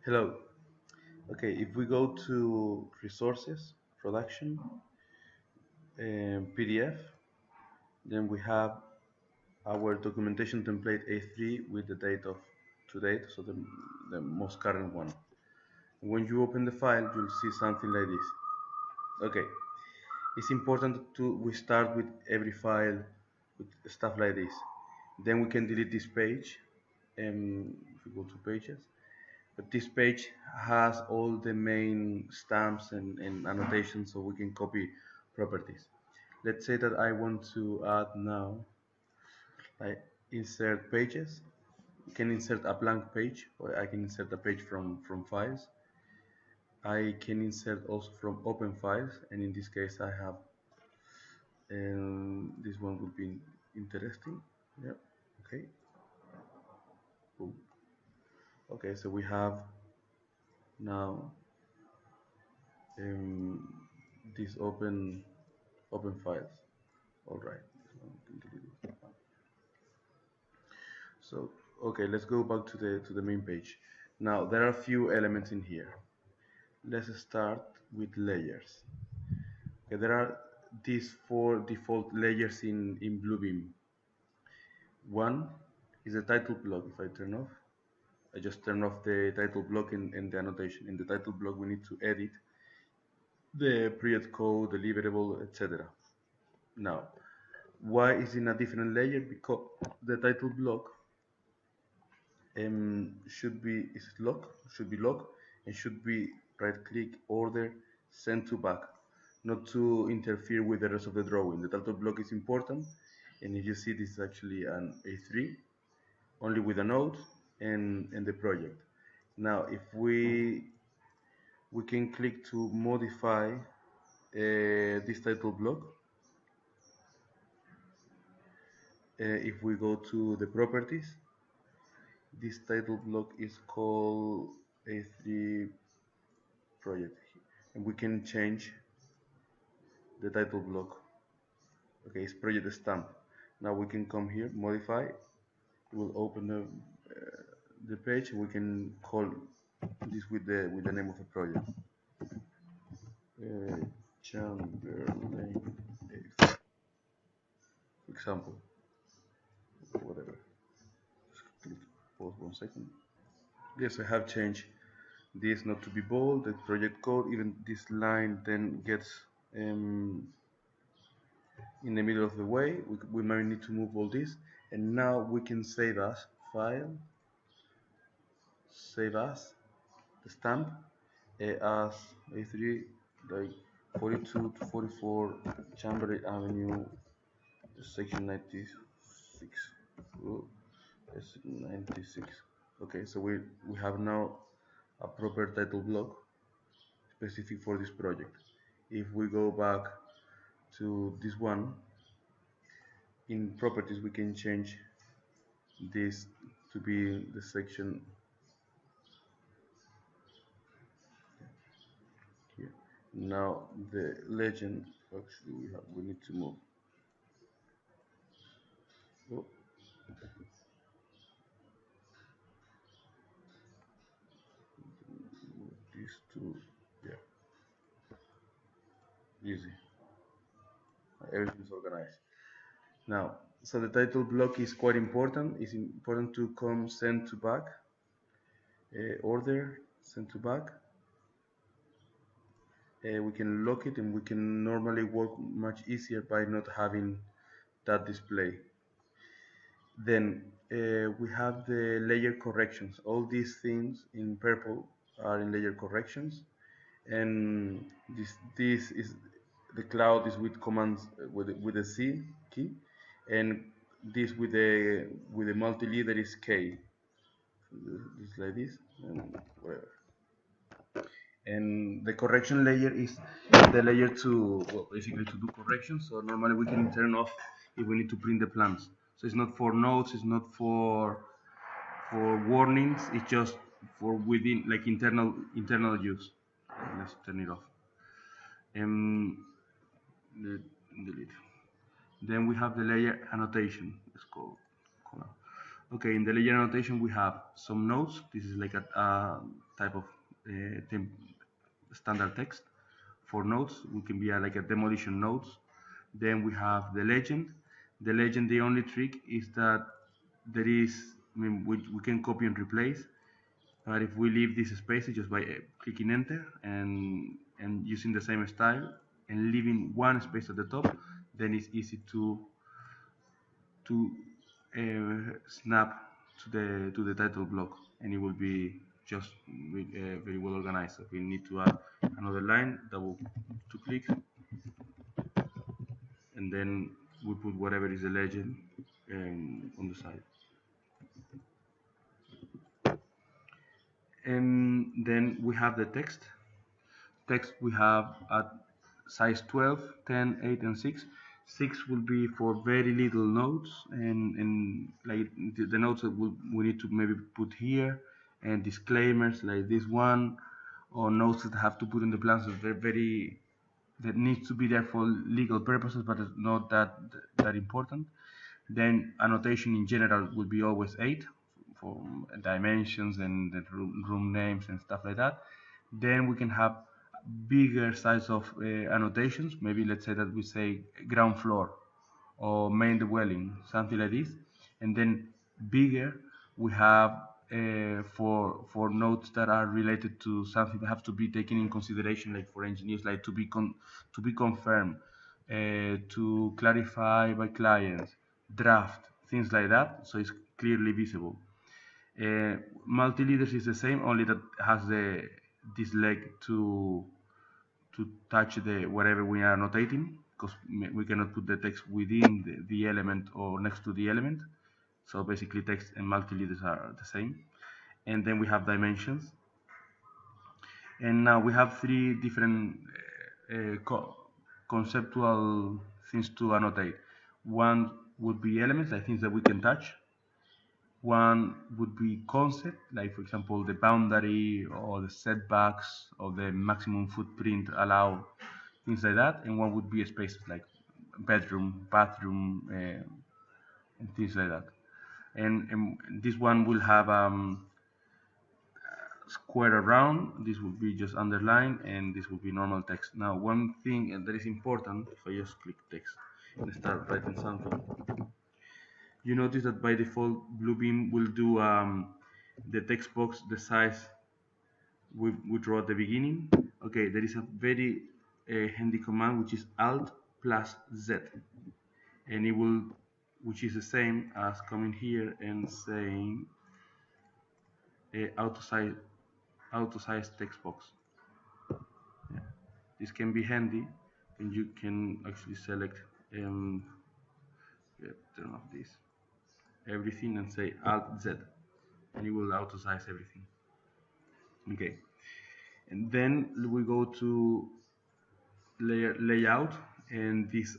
Hello. Okay, if we go to resources, production, PDF, then we have our documentation template A3 with the date of to date, so the most current one. When you open the file, you'll see something like this. Okay, it's important to we start with every file with stuff like this. Then we can delete this page, and if we go to pages, but this page has all the main stamps and annotations, so we can copy properties. Let's say that I want to add now, like insert pages. You can insert a blank page, or I can insert a page from files. I can insert also from open files, and in this case I have, and this one would be interesting. Yeah. Okay. Boom. Okay, so we have now um, these open files. All right. So okay, let's go back to the main page. Now there are a few elements in here. Let's start with layers. Okay, there are these four default layers in Bluebeam. One is the title block. If I turn off, I just turn off the title block and the annotation. In the title block, we need to edit the project code, deliverable, etc. Now, why is in a different layer? Because the title block should be locked and should be right click order send to back, not to interfere with the rest of the drawing. The title block is important, and if you see, this is actually an A3 only with a node and the project. Now if we can click to modify this title block. If we go to the properties, this title block is called A3 project, and we can change the title block. Okay, it's project stamp. Now we can come here, modify. It will open the page. We can call this with the name of the project. Chamberlain, for example, whatever. Just click pause 1 second. Yes, I have changed this not to be bold. The project code, even this line, then gets in the middle of the way. We might need to move all this, and now we can save as file, save as the stamp as A3, like 42 to 44 Chamberlain Avenue, section 96. Oh, it's 96. Okay, so we have now a proper title block specific for this project. If we go back to this one, in properties we can change this to be the section here. Now the legend, actually we need to move, oh, this to, yeah, easy. Everything's organized now. So the title block is quite important. It's important to come send to back, order send to back. We can lock it, and we can normally work much easier by not having that display. Then we have the layer corrections. All these things in purple are in layer corrections, and this is the cloud is with commands with the C key, and this with the multi-leader is K. This like this, and whatever. And the correction layer is the layer to, well, basically to do corrections. So normally we can turn off if we need to print the plans. So it's not for notes, it's not for warnings, it's just for within, like internal use. Let's turn it off. Delete. Then we have the layer annotation. Let's go. Okay, in the layer annotation we have some nodes. This is like a type of standard text for nodes. We can be like a demolition nodes. Then we have the legend. The legend, the only trick is that there is, I mean, we can copy and replace. But if we leave this space just by clicking enter and using the same style and leaving one space at the top, then it's easy to snap to the title block, and it will be just very well organized. If we need to add another line, double two clicks, and then we put whatever is the legend on the side. And then we have the text. Text we have at size 12, 10, 8, and 6. 6 will be for very little notes, and like the notes that we need to maybe put here, and disclaimers like this one, or notes that have to put in the plans that they're very that needs to be there for legal purposes, but it's not that important. Then annotation in general will be always 8 for dimensions and the room names and stuff like that. Then we can have bigger size of annotations. Maybe let's say that we say ground floor or main dwelling, something like this. And then bigger, we have for notes that are related to something that have to be taken in consideration, like for engineers, like to be confirmed, to clarify by clients, draft, things like that. So it's clearly visible. Multi-leaders is the same, only that has this leg to touch the whatever we are annotating, because we cannot put the text within the element or next to the element. So basically text and multi-leaders are the same. And then we have dimensions. And now we have three different conceptual things to annotate. One would be elements, like things that we can touch. One would be concept, like for example, the boundary or the setbacks or the maximum footprint allow, things like that. And one would be spaces like bedroom, bathroom, and things like that. And this one will have square around. This will be just underline, and this will be normal text. Now, one thing that is important, if I just click text and start writing something, you notice that by default Bluebeam will do the text box the size we draw at the beginning. Okay, there is a very handy command which is Alt plus Z, and it will, which is the same as coming here and saying auto size text box. Yeah. This can be handy, and you can actually select yeah, turn off this everything and say Alt Z, and it will auto size everything. Okay, and then we go to layout, and this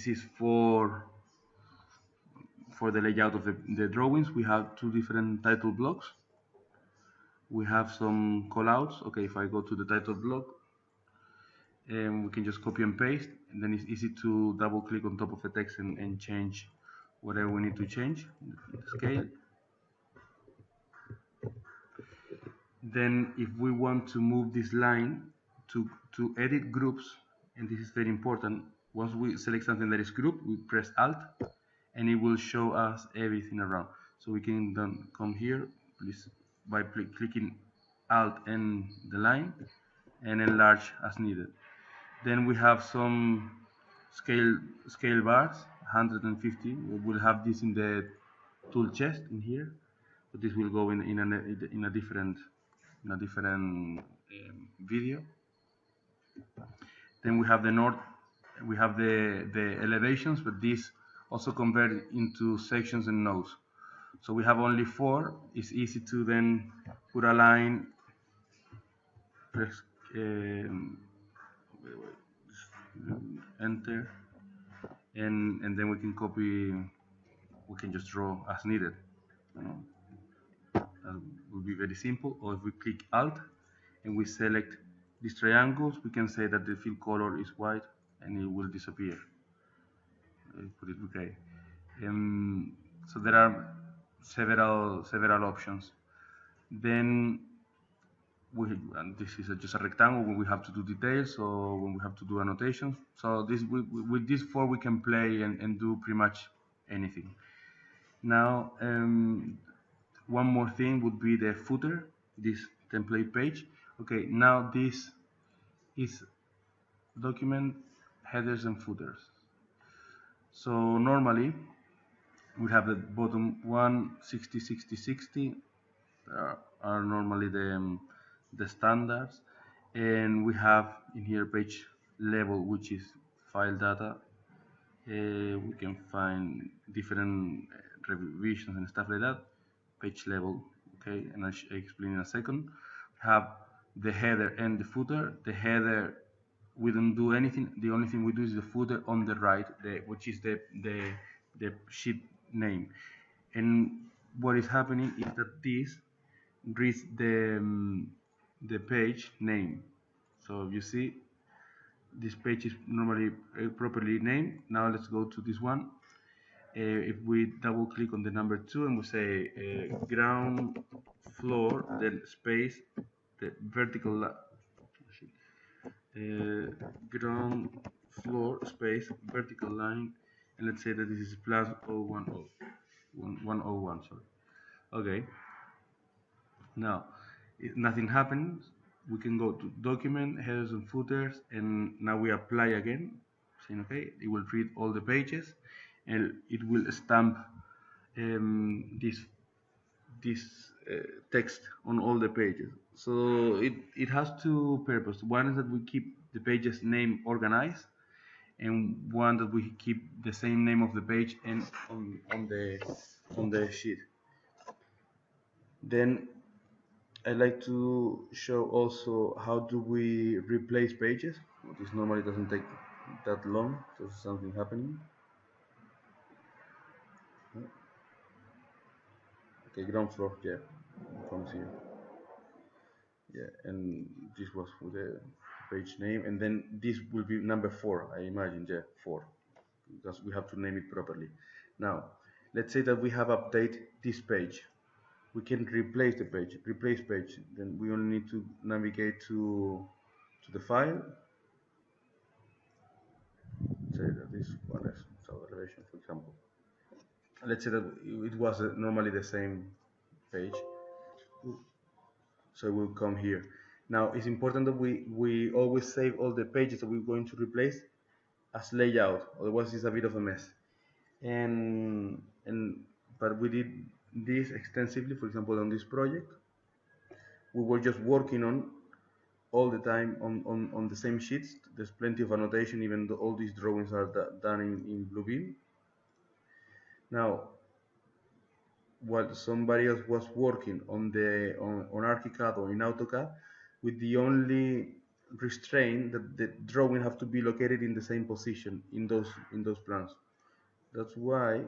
is for the layout of the drawings. We have two different title blocks. We have some callouts. Okay, if I go to the title block, and we can just copy and paste, and then it's easy to double click on top of the text and change whatever we need to change, the scale. Then if we want to move this line to edit groups, and this is very important, once we select something that is group, we press Alt, and it will show us everything around. So we can then come here, please, by clicking Alt and the line, and enlarge as needed. Then we have some scale bars, 150. We'll have this in the tool chest in here, but this will go in a different video. Then we have the north, we have the elevations, but these also convert into sections and nodes. So we have only 4. It's easy to then put a line, press enter, and then we can copy, we can just draw as needed. You know, that will be very simple. Or if we click Alt and we select these triangles, we can say that the fill color is white, and it will disappear. Put it okay. So there are several options. Then and this is just a rectangle when we have to do details or when we have to do annotations. So with these four we can play and do pretty much anything. Now one more thing would be the footer, this template page. Okay, now this is document headers and footers. So normally we have the bottom 1, 60, 60, 60 are normally the standards, and we have in here page level, which is file data. We can find different revisions and stuff like that. Page level, okay, and I'll explain in a second. We have the header and the footer. The header, we don't do anything. The only thing we do is the footer on the right, which is the sheet name. And what is happening is that this reads the page name. So you see this page is normally properly named. Now let's go to this one. If we double click on the number 2 and we say ground floor, then space, the vertical ground floor space vertical line, and let's say that this is plus 101, sorry. Okay, now if nothing happens, we can go to document headers and footers, and now we apply again, saying okay, it will read all the pages and it will stamp this text on all the pages. So it has two purposes. One is that we keep the page's name organized, and one that we keep the same name of the page and on the sheet. Then I like to show also how do we replace pages. This normally doesn't take that long. There's something happening. Okay, ground floor, yeah, comes here. Yeah, and this was for the page name, and then this will be number 4, I imagine, yeah, 4, because we have to name it properly. Now, let's say that we have updated this page. We can replace the page, replace page. Then we only need to navigate to the file. Say that this one is elevation, for example. Let's say that it was normally the same page, so we'll come here. Now it's important that we always save all the pages that we're going to replace as layout, otherwise it's a bit of a mess. And but we did this extensively, for example, on this project. We were just working on all the time on the same sheets. There's plenty of annotation, even though all these drawings are done in Bluebeam. Now, while somebody else was working on ArchiCAD or in AutoCAD, with the only restraint that the drawing have to be located in the same position in those plans. That's why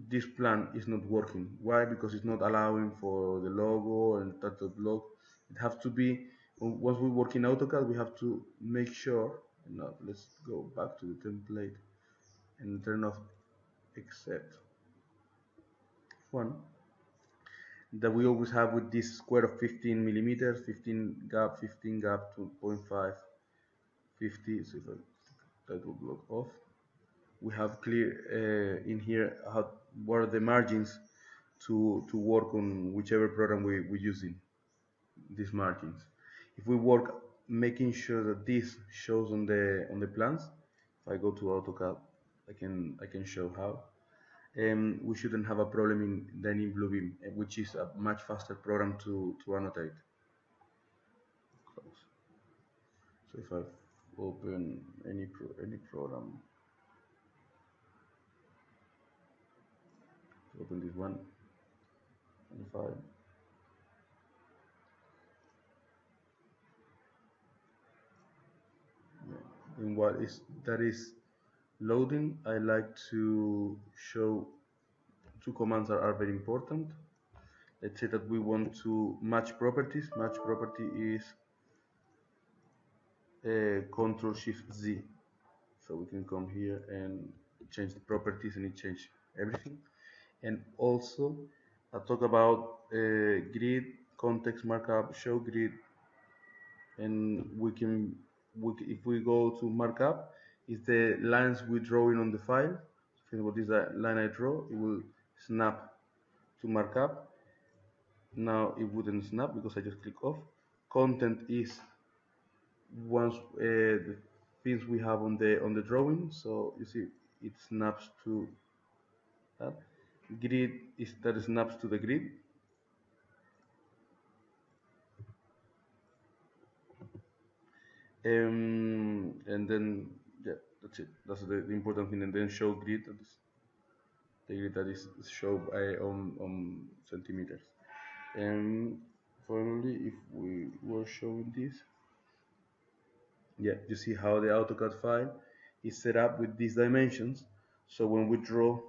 this plan is not working. Why? Because it's not allowing for the logo and that block. It has to be, once we work in AutoCAD, we have to make sure. Now let's go back to the template and turn off except one, that we always have with this square of 15 millimeters, 15 gap, 2.5, 50. So if I title block off, we have clear in here what are the margins to work on whichever program we're using, these margins. If we work making sure that this shows on the plans, if I go to AutoCAD, I can show how. We shouldn't have a problem than in Bluebeam, which is a much faster program to annotate. Close. So if I open any program, open this one, and if I in what is that is loading, I like to show two commands that are very important. Let's say that we want to match properties. Match property is Control Shift Z. So we can come here and change the properties, and it changes everything. And also I talk about grid, context markup, show grid, and if we go to markup, it's the lines we're drawing on the file. For example, this is a line I draw, it will snap to markup. Now it wouldn't snap because I just click off. Content is once the things we have on the drawing, so you see it snaps to that. Grid is that snaps to the grid. And then yeah, that's it. That's the important thing. And then show grid, that is the grid that is shown on centimeters. And finally, if we were showing this, yeah, you see how the AutoCAD file is set up with these dimensions. So when we draw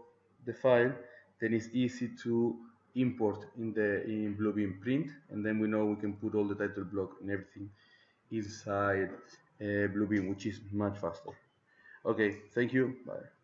the file, then it's easy to import in Bluebeam print, and then we know we can put all the title block and everything inside Bluebeam, which is much faster. Okay, thank you. Bye.